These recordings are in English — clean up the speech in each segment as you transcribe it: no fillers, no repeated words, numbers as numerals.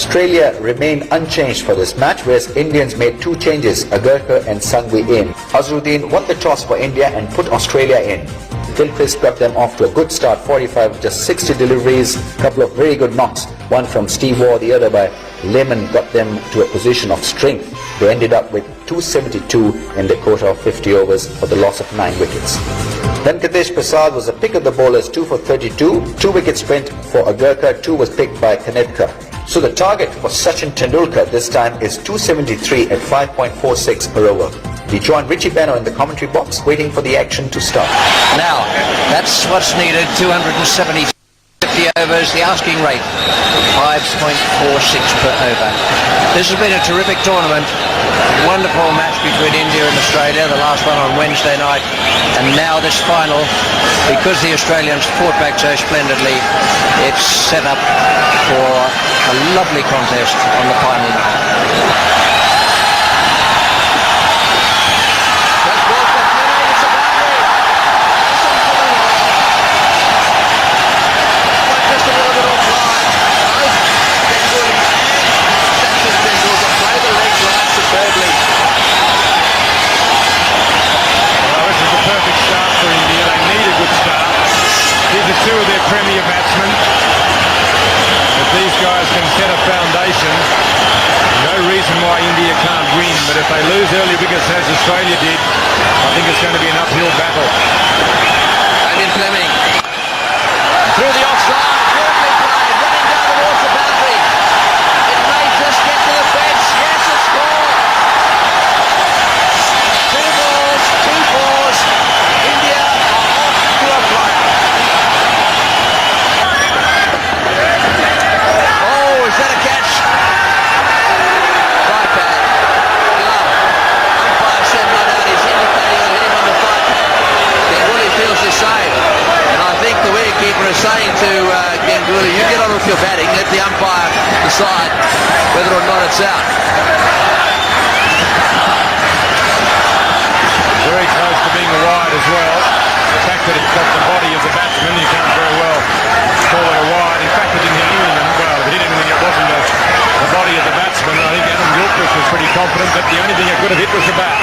Australia remained unchanged for this match, whereas Indians made 2 changes, Agarkar and Sangvi in. Azharuddin won the toss for India and put Australia in. Gilchrist got them off to a good start, 45 with just 60 deliveries, a couple of very good knocks, one from Steve Waugh, the other by Lehman, got them to a position of strength. They ended up with 272 in the quota of 50 overs for the loss of 9 wickets. Venkatesh Prasad was the pick of the bowlers, 2 for 32, 2 wickets went for Agarkar, 2 was picked by Kanetkar. So the target for Sachin Tendulkar this time is 273 at 5.46 per over. We join Richie Beno in the commentary box, waiting for the action to start. Now, that's what's needed, 270 50 overs, the asking rate, 5.46 per over. This has been a terrific tournament, wonderful match between India and Australia, the last one on Wednesday night, and now this final, because the Australians fought back so splendidly, it's set up for a lovely contest on the final night. Two of their premier batsmen. If these guys can set a foundation, no reason why India can't win, but if they lose early wickets as Australia did, I think it's going to be an uphill battle. And in Fleming through the offside, beautifully played, running down towards the boundary. It may just get to the fence. Yes, it's scored. 2 balls, 2 fours. India are off to a flyer. Is that a catch? Right pad. Glove. Umpire said not out. He's indicating on him on the front. Ganguly feels the same. And I think the wicketkeeper is saying to Ganguly, you get on with your batting, let the umpire decide whether or not it's out. Very close to being a wide as well. The fact that it's got the body of the batsman, you can't very well call it a wide. In fact, it didn't hit anything. Well, if it hit anything, it wasn't the body of the batsman. I think Adam Gilchrist was pretty confident that the only thing it could have hit was the bat.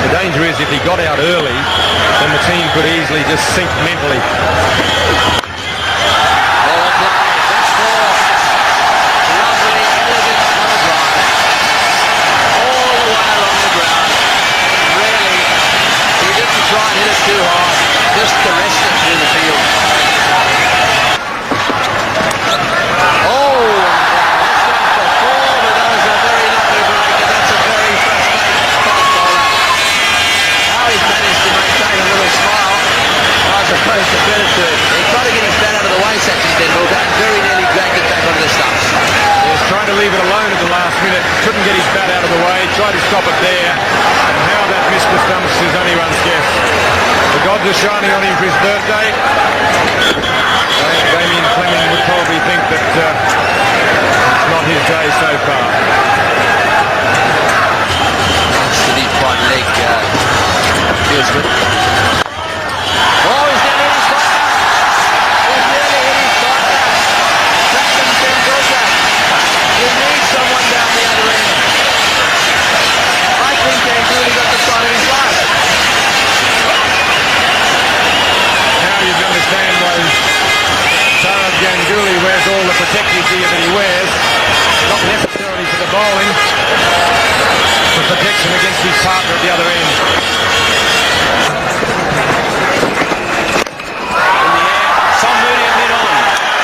The danger is if he got out early, then the team could easily just sink mentally. Too hard, just caressed it through the field. Oh, that's one for 4, but that was a very lucky break, and that's a very frustrating fast bowler. How he's managed to maintain a little smile, I suppose to credit to him. He tried to get his bat out of the way, Sachin Tendulkar, and very nearly dragged it back onto the stumps. He was trying to leave it alone at the last minute, couldn't get his bat out of the way, tried to stop it there, and how that missed the stumps is anyone's guess. The gods are shining on him for his birthday. Damien Fleming would probably think that it's not his day so far. The deep right leg feels good. Oh, he's nearly hit his partner. He's nearly hit his partner. Sachin Tendulkar. You need someone down the other end. I think Ganguly got the side of his life. You can understand why Sourav Ganguly wears all the protective gear that he wears, not necessarily for the bowling, for protection against his partner at the other end. In the air, Sommoody and on.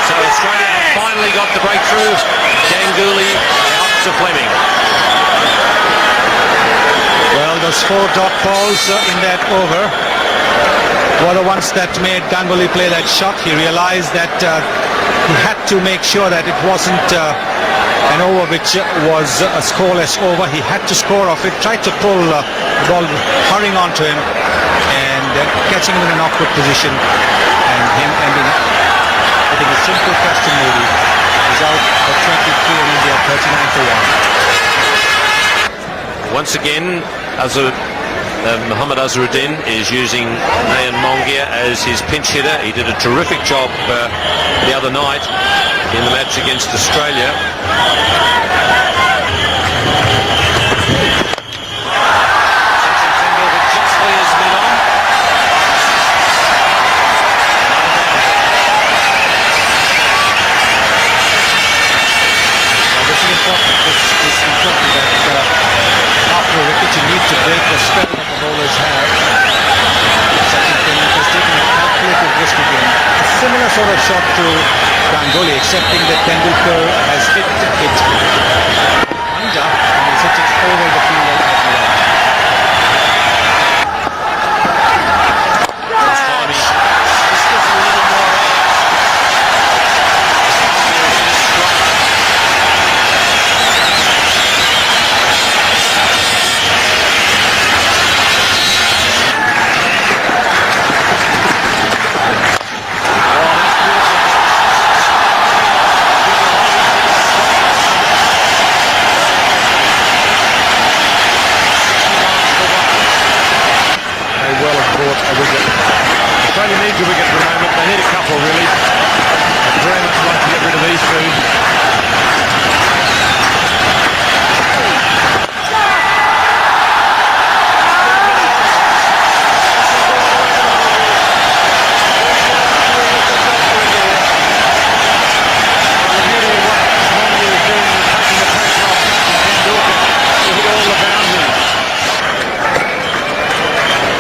So Australia have finally got the breakthrough. Ganguly out to Fleming. Well, those 4 dot balls in that over were the ones that made Ganguly play that shot. He realized that he had to make sure that it wasn't an over which was a scoreless over. He had to score off it, tried to pull the ball hurrying onto him and catching him in an awkward position, and him ending up hitting a simple question. Maybe is out for 23 and India 39 for 1. Once again, Mohammad Azharuddin is using Nayan Mongia as his pinch hitter. He did a terrific job the other night. in the match against Australia. Sachin Tendulkar just leads men on. This is important. This is important that after a wicket you need to break the spell that the bowlers have. Sachin Tendulkar has taken a calculated risk again. A similar sort of shot to Ganguly, excepting that Tendulkar has hit it under and he's hit it over the fielder at the end. This time he just gives a little more air. Feels this strike. Australia needs a wicket at the moment. They need a couple, really. I'd very much like to get rid of these two.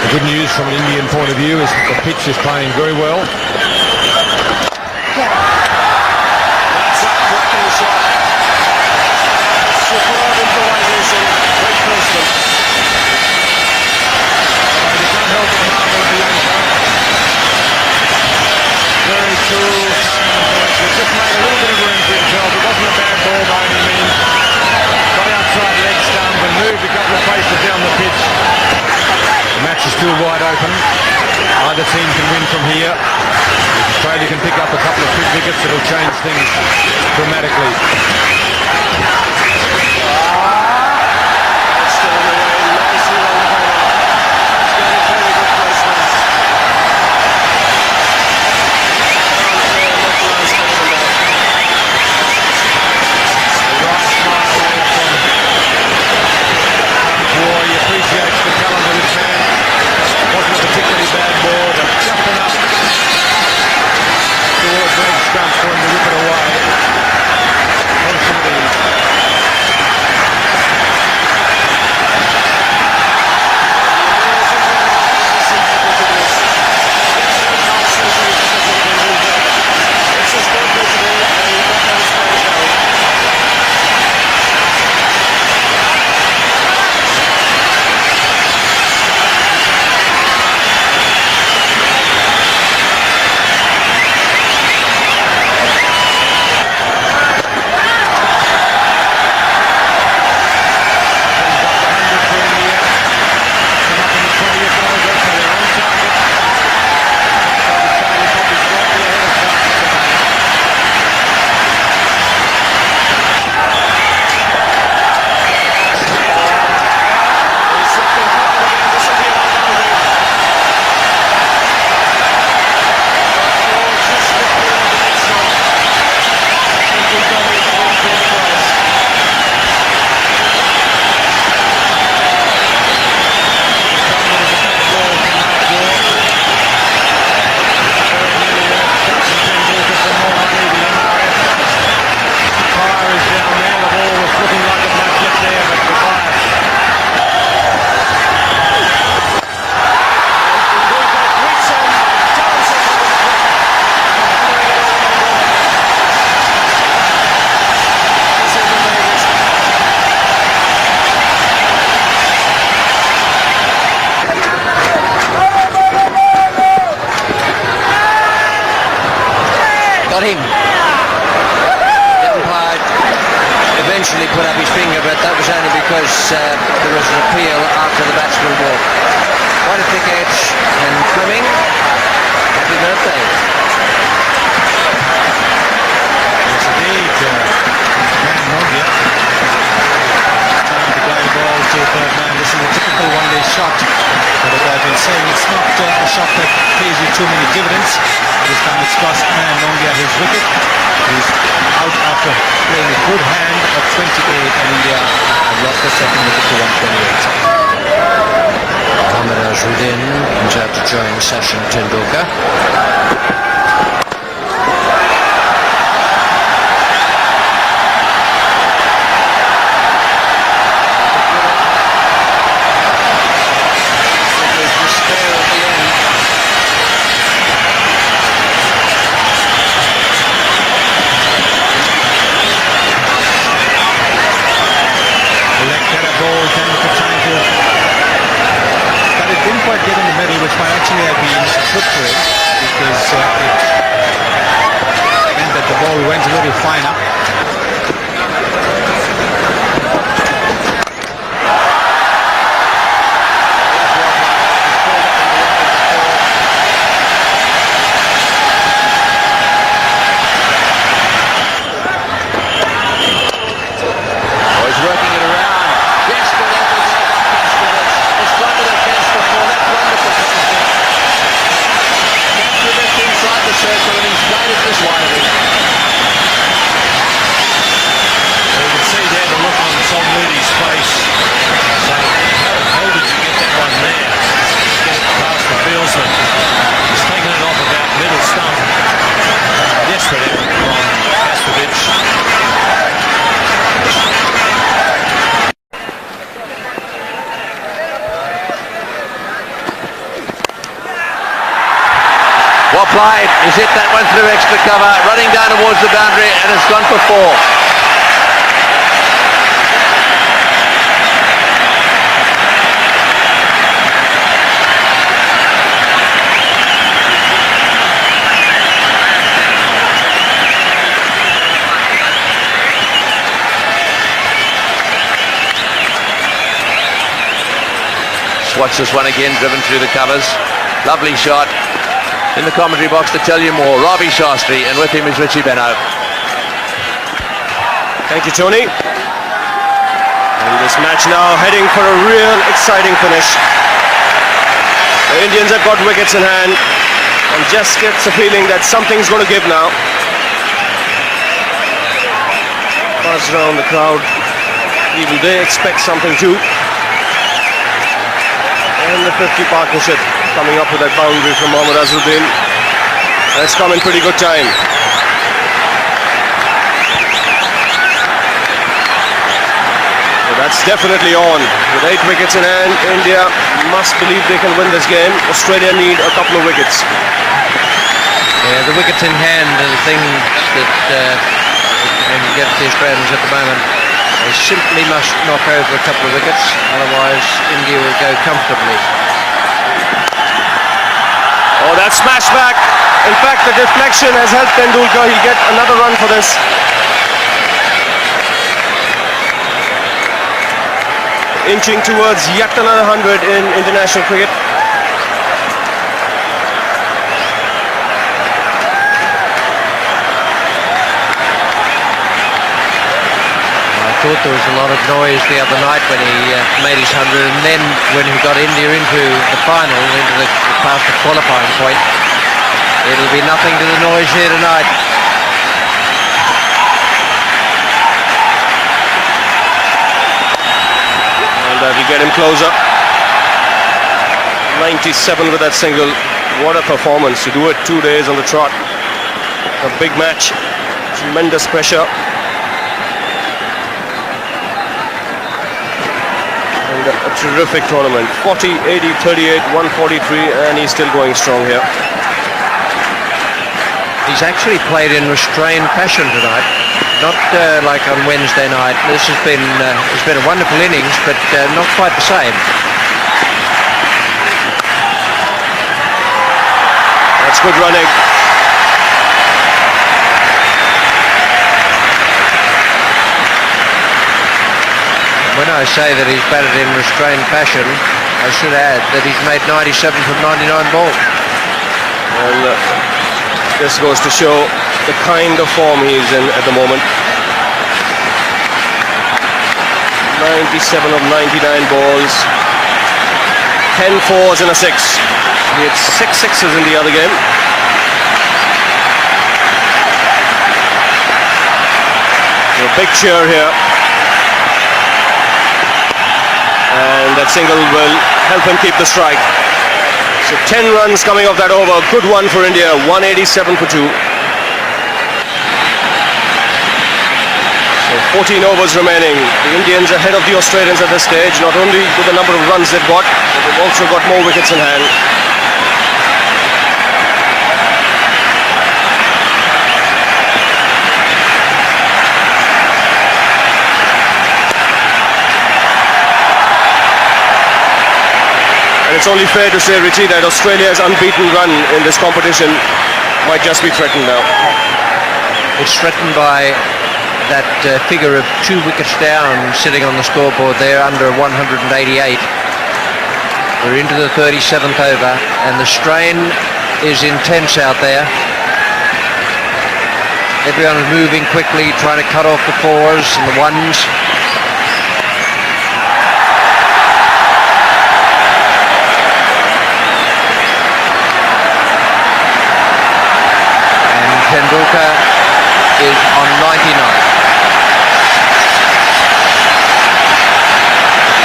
The good news from an Indian point of view is that the pitch is playing very well. That's a cracking shot. Superb improvisation. Great placement. You can't help but marvel at the young fella. Very cool. Just made a little bit of room for himself. It wasn't a bad ball by any means. Got outside leg stump and moved a couple of paces down the pitch. The match is still wide open. Either team can win from here. If Australia can pick up a couple of quick wickets, it'll change things dramatically. That's still on the way. Nicely on the ball. It's got a very good placement. Right smile there from War. He appreciates the talent of his man. Wasn't a particularly bad ball, but just enough towards leg stump for him to whip it away. Constantly. Got him. The umpire eventually put up his finger, but that was only because there was an appeal after the batsman walked. What a thick edge, and Fleming, happy birthday. Yes, indeed. Man, no, yeah. Trying to guide the ball to third man. This is a typical one-day shot. But as I've been saying, it's not a shot that pays you too many dividends. This time it's cost Mongia his wicket. He's out after playing a good hand of 28, and India have lost the second wicket to 128. Mohammad Azharuddin comes out to join Sachin Tendulkar. Didn't quite get in the middle, which might actually have been good for him, because it meant that the ball went a little finer. He's working it around. Yes, but it's got to the fence before that wonderful concept. Captured it inside the circle and he's played it this wide of him. You can see there the look on Tom Moody's face. So how did you get that one there? Get it past the fieldsman. He's taken it off about middle stump. Desperate effort from Kastrovic. Well played. He's hit that one through extra cover, running down towards the boundary, and it's gone for 4. Watch this one again, driven through the covers. Lovely shot. In the commentary box to tell you more, Ravi Shastri, and with him is Richie Benno. Thank you, Tony. And this match now heading for a real exciting finish. The Indians have got wickets in hand, and just gets a feeling that something's going to give now. Buzz around the crowd. Even they expect something too. And the 50 partnership coming up with that boundary from Mohammad Azharuddin. That's come in pretty good time. So that's definitely on. With 8 wickets in hand, India must believe they can win this game. Australia need a couple of wickets. Yeah, the wickets in hand are the things that can get the Australians at the moment. They simply must knock over a couple of wickets, otherwise India will go comfortably. Oh, that smash back. In fact, the deflection has helped Tendulkar. He'll get another run for this. Inching towards yet another 100 in international cricket. I thought there was a lot of noise the other night when he made his 100, and then when he got India into the final, past the qualifying point, it'll be nothing to the noise here tonight. And that'll get him closer. 97 with that single. What a performance to do it 2 days on the trot. A big match. Tremendous pressure. A terrific tournament. 40, 80, 38, 143, and he's still going strong here. He's actually played in restrained fashion tonight, not like on Wednesday night. This has been it's been a wonderful innings, but not quite the same. That's good running. When I say that he's batted in restrained fashion, I should add that he's made 97 from 99 balls. And this goes to show the kind of form he's in at the moment. 97 of 99 balls, 10 fours and a 6. He had 6 sixes in the other game. a big cheer here. And that single will help him keep the strike. So 10 runs coming off that over. Good one for India. 187 for 2. So 14 overs remaining. The Indians ahead of the Australians at this stage, not only with the number of runs they've got, but they've also got more wickets in hand. And it's only fair to say, Richie, that Australia's unbeaten run in this competition might just be threatened now. It's threatened by that figure of 2 wickets down sitting on the scoreboard there, under 188. We're into the 37th over, and the strain is intense out there. Everyone is moving quickly, trying to cut off the 4s and the 1s. And Tendulkar is on 99.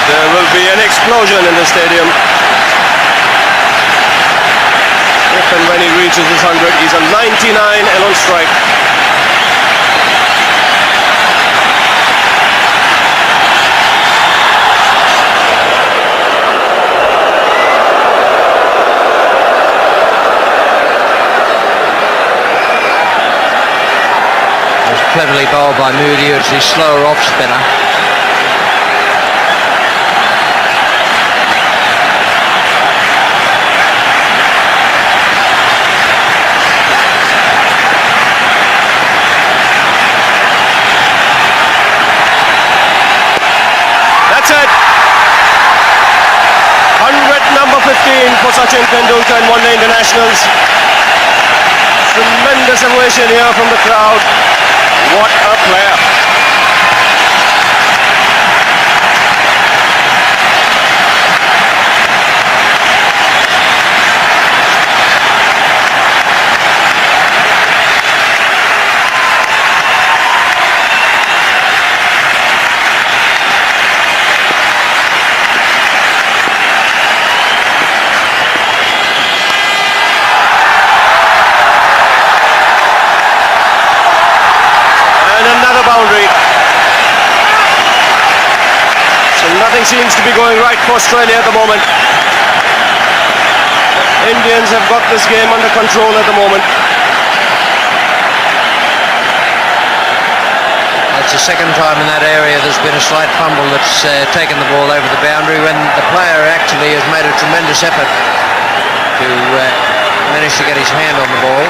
There will be an explosion in the stadium. If and when he reaches his 100, he's on 99 and on strike. It was cleverly bowled by Moody. It's his slower off spinner. For Sachin Tendulkar in one-day internationals. Tremendous ovation here from the crowd. What a player. Boundary. So nothing seems to be going right for Australia at the moment. Indians have got this game under control at the moment. That's the second time in that area there's been a slight fumble that's taken the ball over the boundary, when the player actually has made a tremendous effort to manage to get his hand on the ball.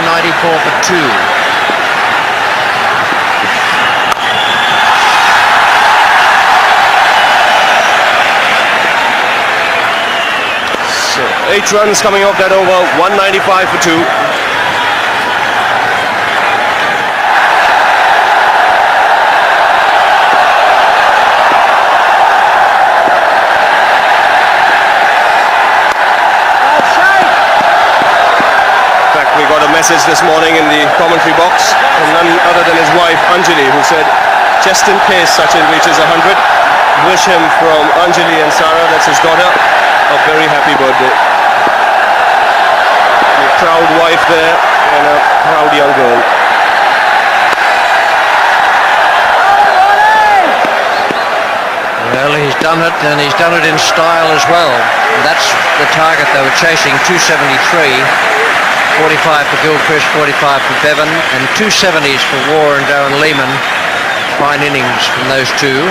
194 for 2. 8 runs coming off that over, 195 for 2. In fact, we got a message this morning in the commentary box from none other than his wife Anjali, who said, just in case Sachin reaches 100, wish him from Anjali and Sarah, that's his daughter, a very happy birthday. Proud wife there and a proud young girl. Well, he's done it, and he's done it in style as well. And that's the target they were chasing, 273. 45 for Gilchrist, 45 for Bevan, and 270s for Waugh and Darren Lehmann. Fine innings from those two.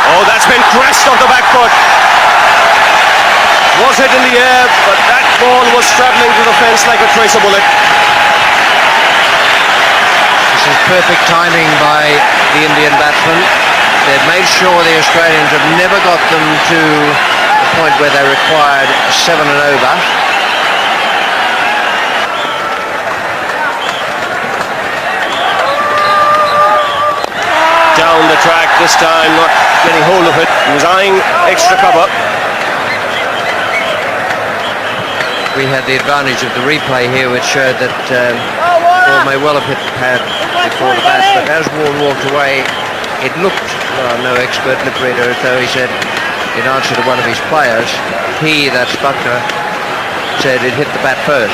Oh, that's been crashed off the back foot. Was hit in the air, but that ball was travelling to the fence like a tracer bullet. This is perfect timing by the Indian batsmen. They've made sure the Australians have never got them to the point where they required 7 and over. Down the track this time, not getting hold of it. He was eyeing extra cover. we had the advantage of the replay here, which showed that ball may well have hit the pad before the bat, but as Warren walked away, it looked, well, no expert lip reader, as though he said, in answer to one of his players, that's Buckner, said it hit the bat first.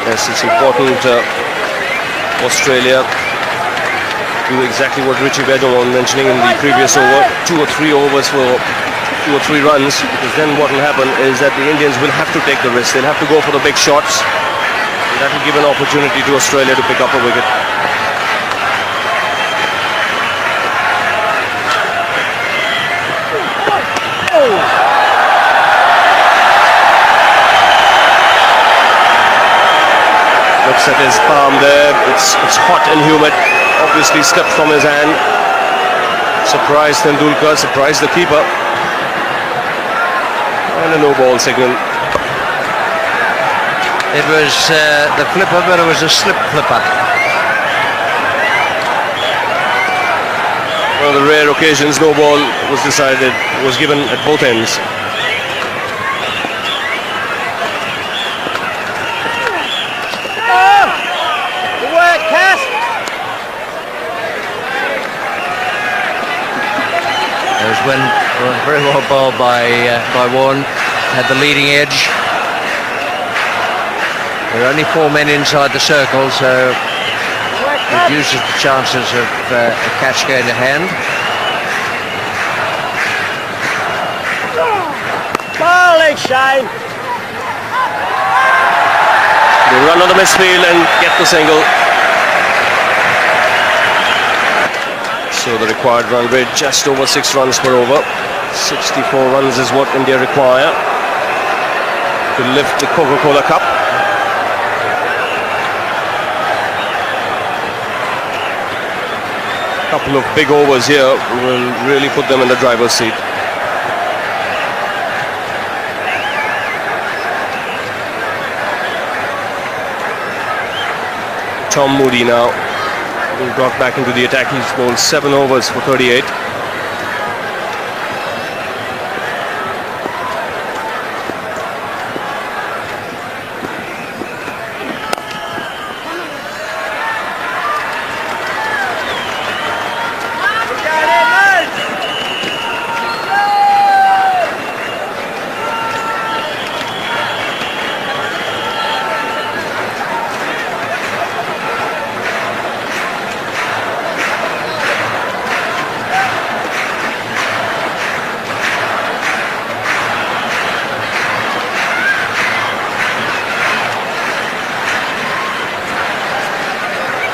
Yes, it's important Australia do exactly what Richie Bednar was mentioning in the previous over, 2 or 3 overs for 2 or 3 runs, because then what will happen is that the Indians will have to take the risk. They'll have to go for the big shots, and that will give an opportunity to Australia to pick up a wicket. Looks at his palm there, it's hot and humid, obviously slipped from his hand. Surprised Tendulkar, surprised the keeper. And a no ball signal. It was the flipper, but it was a slip flipper. One of the rare occasions no ball was given at both ends. When very well bowled by Warren, had the leading edge. There are only 4 men inside the circle, so reduces the chances of a catch going to hand. Bowling, Shane. They run on the misfield and get the single. So the required run rate just over 6 runs per over. 64 runs is what India require to lift the Coca-Cola Cup. A couple of big overs here will really put them in the driver's seat. Tom Moody now got back into the attack. He's bowled 7 overs for 38.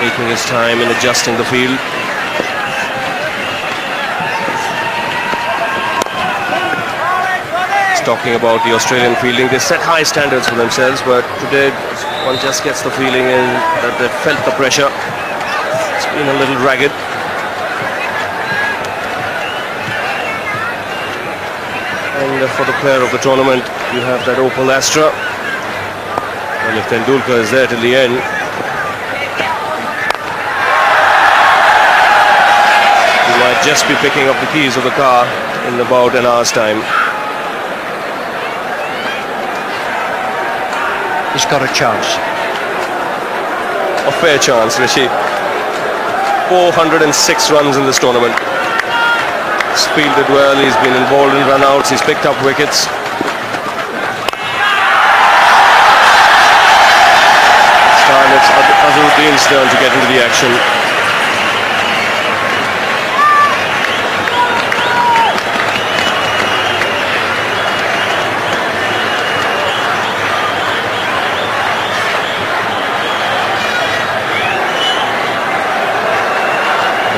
Taking his time in adjusting the field. He's talking about the Australian fielding. They set high standards for themselves, but today one just gets the feeling that they felt the pressure. It's been a little ragged. And for the player of the tournament, you have that Opal Astra. And if Tendulkar is there till the end, might just be picking up the keys of the car in about an hour's time. He's got a chance. A fair chance, Rishi. 406 runs in this tournament. He's fielded well, he's been involved in run-outs, he's picked up wickets. This time it's Azharuddin's turn to get into the action.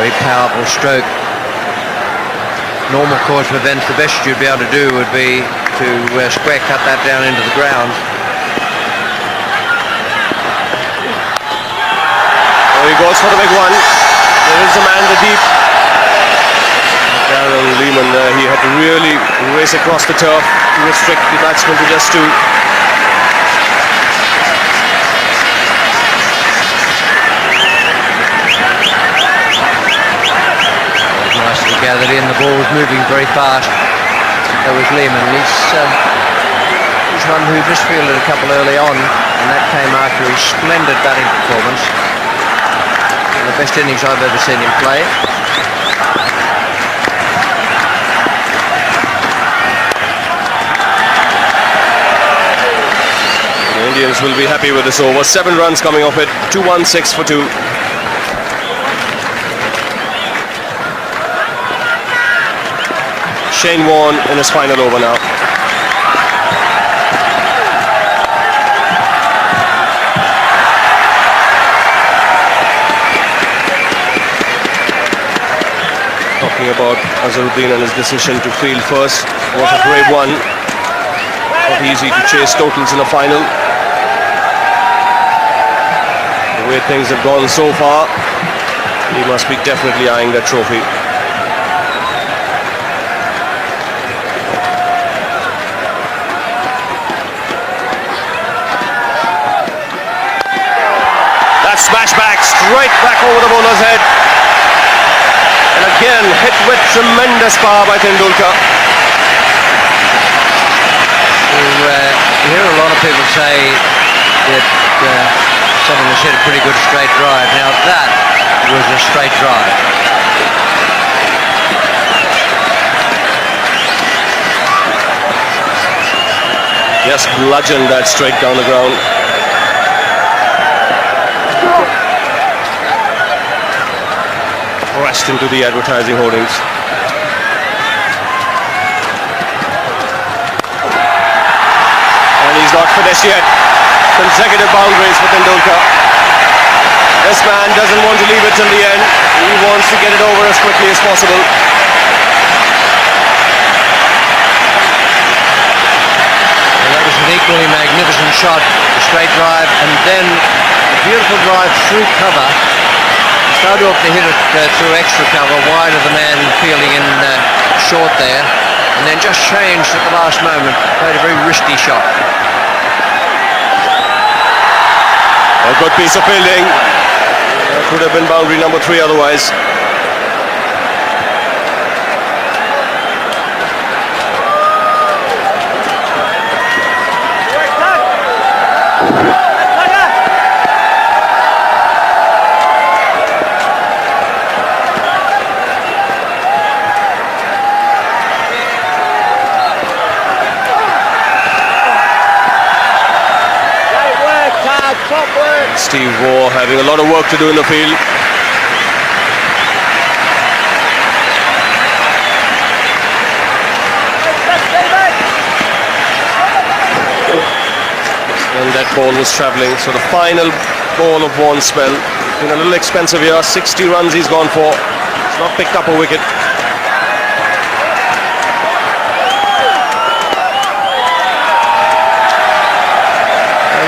Very powerful stroke. Normal course of events, the best you'd be able to do would be to square cut that down into the ground. Oh, he goes for the big one. There is a man in the deep. Darren Lehman, he had to really race across the turf to restrict the batsman to just 2. gathered in, the ball was moving very fast. There was Lehman. He's one who misfielded a couple early on, and that came after his splendid batting performance. One of the best innings I've ever seen him play. The Indians will be happy with this over. 7 runs coming off it. 2-1-6 for 2. Shane Warne in his final over now. Talking about Azharuddin and his decision to field first. What a great one. Not easy to chase totals in a final. The way things have gone so far, he must be definitely eyeing that trophy. Smash back, straight back over the bowler's head. And again, hit with tremendous power by Tendulkar. You hear a lot of people say that someone has hit a pretty good straight drive. Now that was a straight drive. Just bludgeoned that straight down the ground. Crashed into the advertising hoardings. And he's not finished yet. Consecutive boundaries for Tendulkar. This man doesn't want to leave it till the end. He wants to get it over as quickly as possible. Well, that was an equally magnificent shot. A straight drive and then a beautiful drive through cover. Started off to hit it through extra cover, wide of the man fielding in short there, and then just changed at the last moment. Played a very risky shot. A good piece of fielding. That could have been boundary number 3 otherwise. Steve Waugh having a lot of work to do in the field. And that ball was travelling, so the final ball of Vaughan's spell. Been a little expensive here, 60 runs he's gone for. He's not picked up a wicket.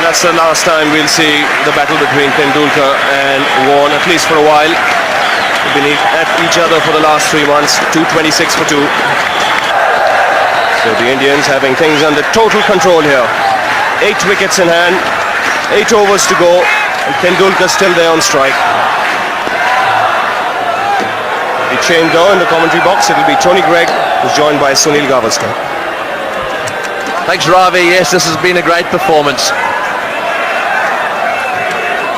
That's the last time we'll see the battle between Tendulkar and Vaughan, at least for a while. They've been at each other for the last 3 months, 226 for 2. So the Indians having things under total control here. 8 wickets in hand, 8 overs to go, and Tendulkar still there on strike. The change now in the commentary box, it'll be Tony Greig, who's joined by Sunil Gavaskar. Thanks, Ravi. Yes, this has been a great performance.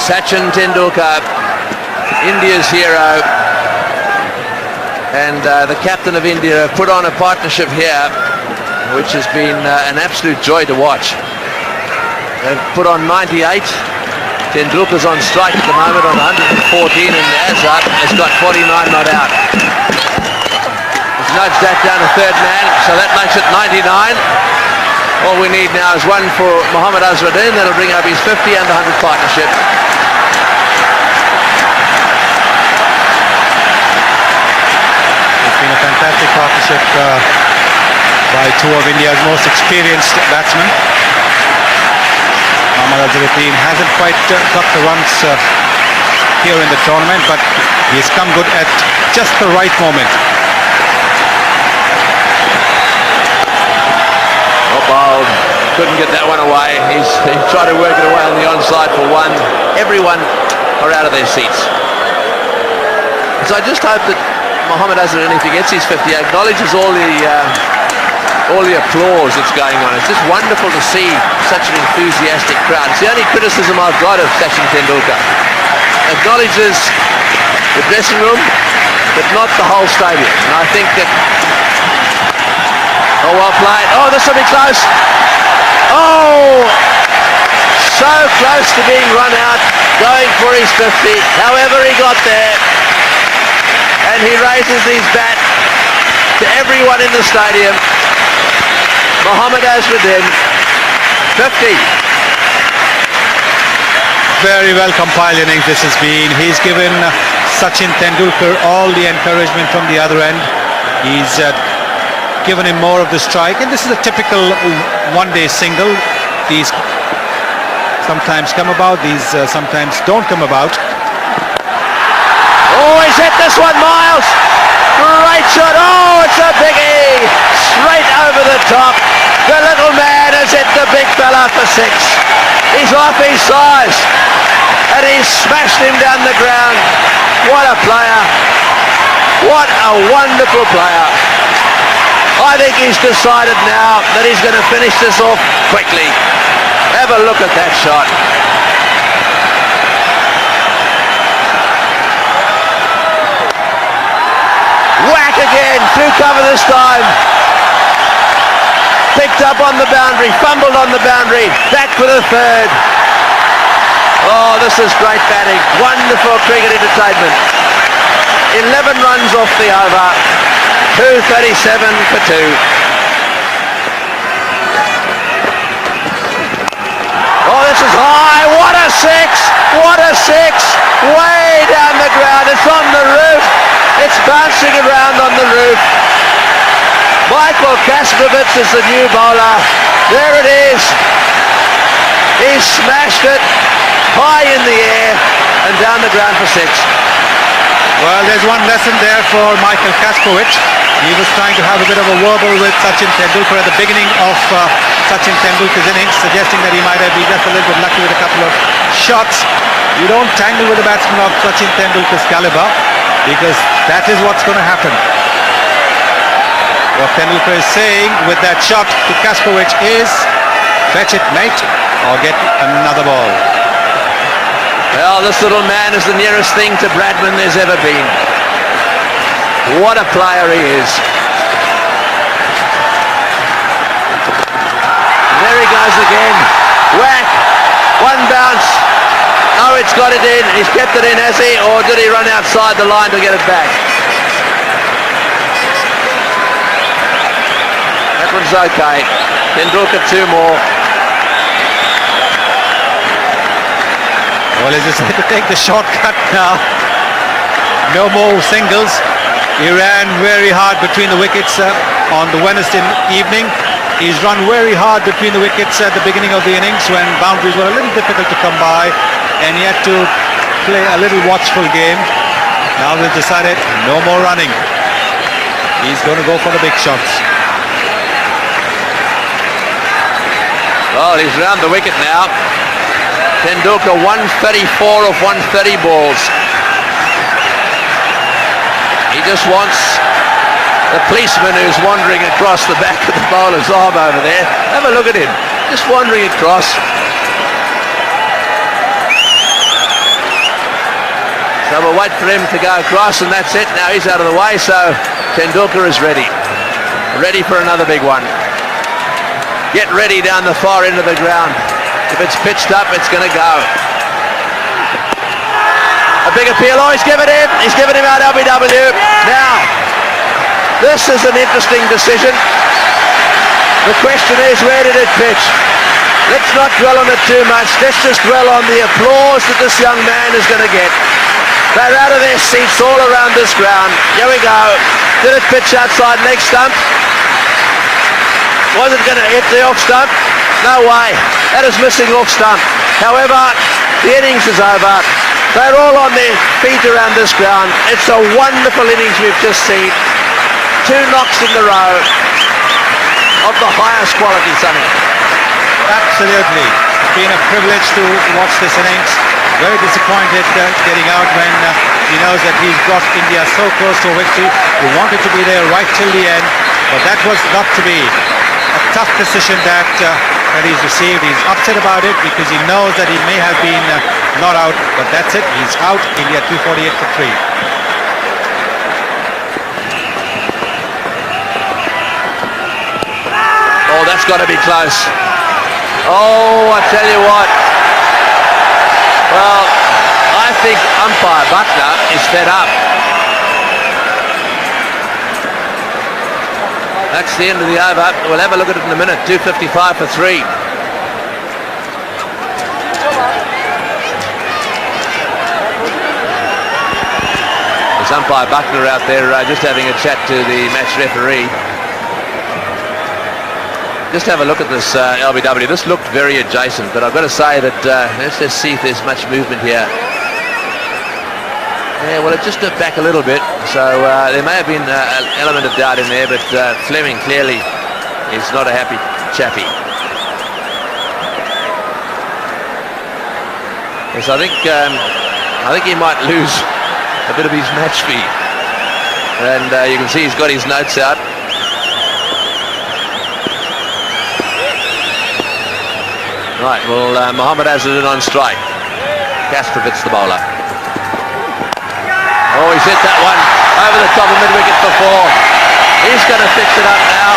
Sachin Tendulkar, India's hero, and the captain of India have put on a partnership here which has been an absolute joy to watch. They've put on 98. Tendulkar's on strike at the moment on 114, and Azhar has got 49 not out. He's nudged that down to third man, so that makes it 99. All we need now is one for Mohammad Azharuddin. That'll bring up his 50 and 100 partnership. It's been a fantastic partnership by 2 of India's most experienced batsmen. Mohammad Azharuddin hasn't quite got the runs here in the tournament, but he's come good at just the right moment. Bowled, couldn't get that one away. He's tried to work it away on the onside for one. Everyone are out of their seats. So I just hope that Mohammed Azhar, if he gets his 50, acknowledges all the applause that's going on. It's just wonderful to see such an enthusiastic crowd. It's the only criticism I've got of Sachin Tendulkar. Acknowledges the dressing room, but not the whole stadium. And I think that... Oh, well played. Oh, this will be close. Oh! So close to being run out, going for his 50. However, he got there. And he raises his bat to everyone in the stadium. Mohammed Azharuddin, 50. Very well compiled innings this has been. He's given Sachin Tendulkar all the encouragement from the other end. He's given him more of the strike, and this is a typical one-day single. These sometimes come about, these sometimes don't come about. Oh, he's hit this one, Miles. Great shot. Oh, it's a biggie. Straight over the top. The little man has hit the big fella for 6. He's off his size. And he's smashed him down the ground. What a player. What a wonderful player. I think he's decided now that he's going to finish this off quickly. Have a look at that shot. Whack again, through cover this time. Picked up on the boundary, fumbled on the boundary, back for the 3rd. Oh, this is great batting. Wonderful cricket entertainment. 11 runs off the over. 237 for 2. Oh, this is high. What a 6. What a 6. Way down the ground. It's on the roof. It's bouncing around on the roof. Michael Kasperovich is the new bowler. There it is. He smashed it high in the air and down the ground for 6. Well, there's one lesson there for Michael Kasperovich. He was trying to have a bit of a verbal with Sachin Tendulkar at the beginning of Sachin Tendulkar's innings, suggesting that he might have been just a little bit lucky with a couple of shots. You don't tangle with a batsman of Sachin Tendulkar's caliber, because that is what's going to happen. What Tendulkar is saying with that shot to Kasperovich is, fetch it, mate, or get another ball. Well, this little man is the nearest thing to Bradman there's ever been. What a player he is. There he goes again. Whack. One bounce. Oh, it's got it in. He's kept it in, has he? Or did he run outside the line to get it back? That one's okay. Tendulkar 2 more. Well, he's decided to take the shortcut now. No more singles. He ran very hard between the wickets on the Wednesday evening. He's run very hard between the wickets at the beginning of the innings when boundaries were a little difficult to come by, and he had to play a little watchful game. Now they've decided no more running. He's going to go for the big shots. Well, he's round the wicket now. Tendulkar 134 of 130 balls. He just wants the policeman who's wandering across the back of the bowler's arm over there. Have a look at him, just wandering across. So we'll wait for him to go across, and that's it. Now he's out of the way, so Tendulkar is ready. Ready for another big one. Get ready down the far end of the ground. If it's pitched up, it's going to go. A big appeal. Oh, he's given him. He's given him out LBW. Now, this is an interesting decision. The question is, where did it pitch? Let's not dwell on it too much. Let's just dwell on the applause that this young man is going to get. They're out of their seats all around this ground. Here we go. Did it pitch outside leg stump? Was it going to hit the off stump? No way. That is missing off stump. However, the innings is over. They're all on their feet around this ground. It's a wonderful innings we've just seen. 2 knocks in the row of the highest quality, Sonny. Absolutely. It's been a privilege to watch this innings. Very disappointed getting out when He knows that he's brought India so close to a victory. He wanted to be there right till the end, but that was not to be. A tough decision that he's received. He's upset about it because he knows that he may have been not out, but that's it. He's out. India 248 for 3. Oh, that's got to be close. Oh, I tell you what. Well, I think umpire Butler is fed up. That's the end of the over. We'll have a look at it in a minute. 255 for 3. There's umpire Butler out there just having a chat to the match referee. Just have a look at this LBW. This looked very adjacent, but I've got to say that let's just see if there's much movement here. Yeah, well, it just dipped back a little bit, so there may have been an element of doubt in there, but Fleming clearly is not a happy chappy. Yes, I think he might lose a bit of his match fee, and you can see he's got his notes out. Right, well, Mohammad Azharuddin on strike. Kastrovic the bowler. Oh, he's hit that one over the top of mid-wicket for 4. He's going to fix it up now.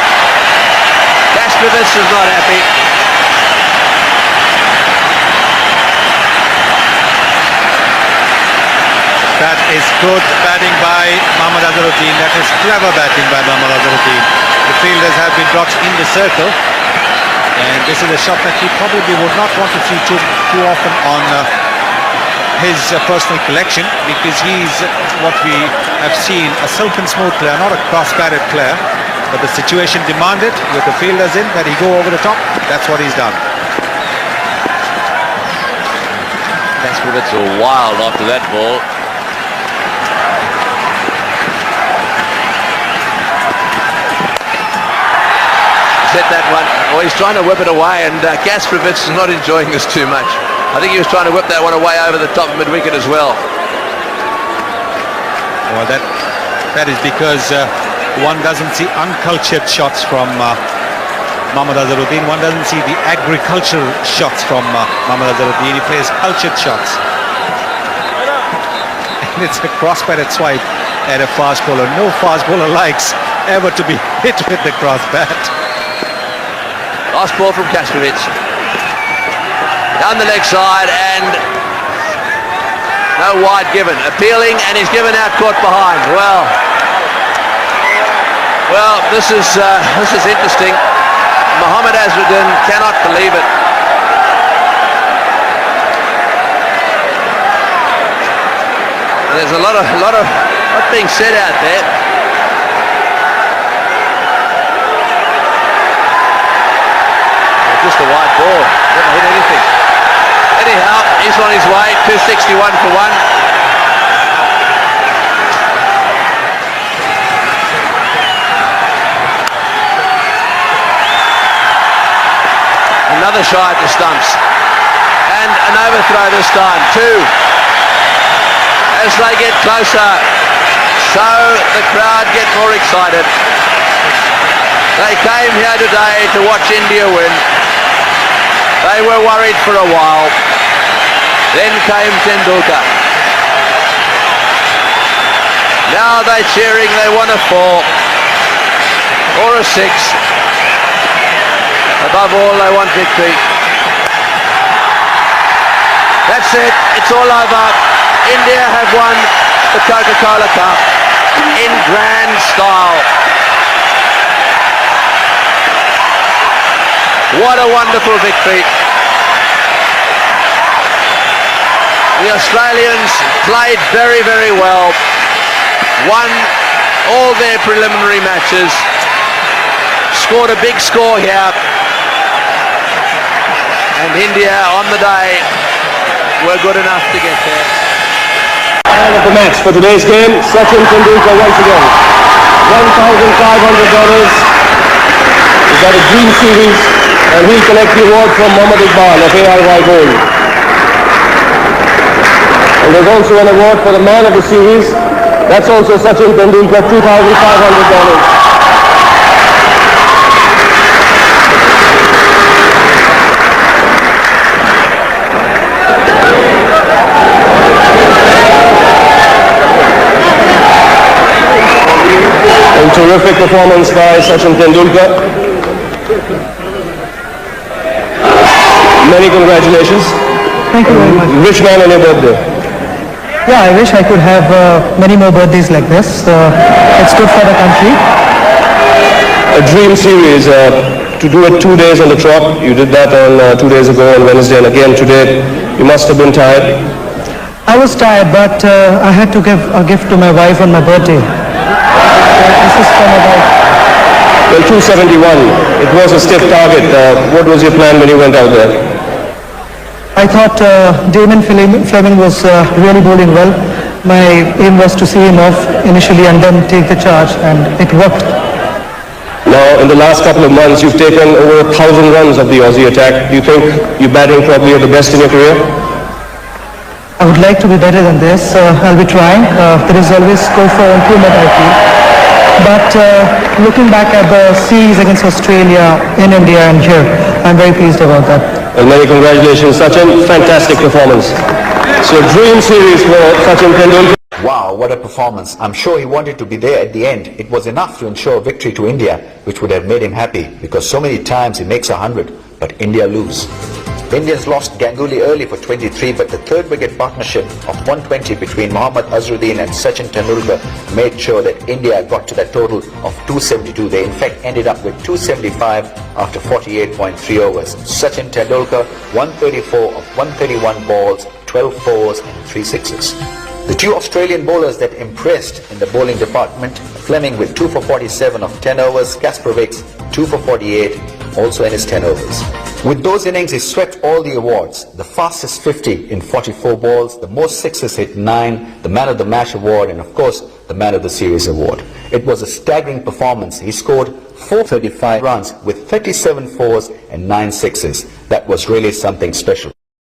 Kastrovic is not happy. That is good batting by Mohammad Azharuddin. That is clever batting by Mohammad Azharuddin. The fielders have been brought in the circle, and this is a shot that he probably would not want to see too often on his personal collection, because he's what we have seen, a silk and smooth player, not a cross-batted player, but the situation demanded with the fielders in that he go over the top. That's what he's done. Kastrovic all wild after that ball. Hit that one. Oh, he's trying to whip it away, and Kastrovic is not enjoying this too much. I think he was trying to whip that one away over the top of mid-wicket as well. Well, that is because one doesn't see uncultured shots from Mohammad Azharuddin. One doesn't see the agricultural shots from Mohammad Azharuddin. He plays cultured shots. And it's a cross-batted swipe at a fast bowler. No fast bowler likes ever to be hit with the cross-bat. Last ball from Kastrovic. Down the leg side, and no wide given. Appealing, and he's given out, caught behind. Well, this is interesting. Mohammad Azharuddin cannot believe it. And there's a lot being said out there. Just a wide ball, never hit anything. Anyhow, he's on his way. 261 for 1. Another shy at the stumps, and an overthrow this time. 2. As they get closer, so the crowd get more excited. They came here today to watch India win. They were worried for a while. Then came Tendulkar. Now they're cheering. They want a 4 or a 6. Above all, they want victory. That's it. It's all over. India have won the Coca-Cola Cup in grand style. What a wonderful victory. The Australians played very, very well. Won all their preliminary matches. Scored a big score here. And India on the day were good enough to get there. Man of the match for today's game, Sachin Tendulkar once again. $1,500 is at a Dream Series, and he'll collect the award from Mohammad Iqbal of ARY Gold. And there's also an award for the man of the series. That's also Sachin Tendulkar, 2,500 dollars. A terrific performance by Sachin Tendulkar. Many congratulations. Thank you very much. Which man on your birthday? Yeah, I wish I could have many more birthdays like this. It's good for the country. A dream series. To do it 2 days on the trot. You did that on 2 days ago on Wednesday, and again today. You must have been tired. I was tired, but I had to give a gift to my wife on my birthday. This is for my wife. Well, 271. It was a stiff target. What was your plan when you went out there? I thought Damon Fleming was really bowling well. My aim was to see him off initially and then take the charge, and it worked. Now, in the last couple of months, you've taken over 1,000 runs of the Aussie attack. Do you think you're batting probably at the best in your career? I would like to be better than this. I'll be trying. There is always scope for improvement, I feel. But looking back at the series against Australia, in India and here, I'm very pleased about that. Well, many congratulations, Sachin. Fantastic performance. So, dream series for Sachin Tendulkar. Wow, what a performance. I'm sure he wanted to be there at the end. It was enough to ensure victory to India, which would have made him happy, because so many times he makes 100, but India lose. The Indians lost Ganguly early for 23, but the third wicket partnership of 120 between Mohammad Azharuddin and Sachin Tendulkar made sure that India got to that total of 272. They in fact ended up with 275 after 48.3 overs. Sachin Tendulkar 134 of 131 balls, 12 fours and 3 sixes. The two Australian bowlers that impressed in the bowling department, Fleming with 2 for 47 of 10 overs, Kasparovic 2 for 48 also in his 10 overs. With those innings, he swept all the awards. The fastest 50 in 44 balls, the most sixes hit 9, the Man of the Match award, and of course, the Man of the Series award. It was a staggering performance. He scored 435 runs with 37 fours and 9 sixes. That was really something special.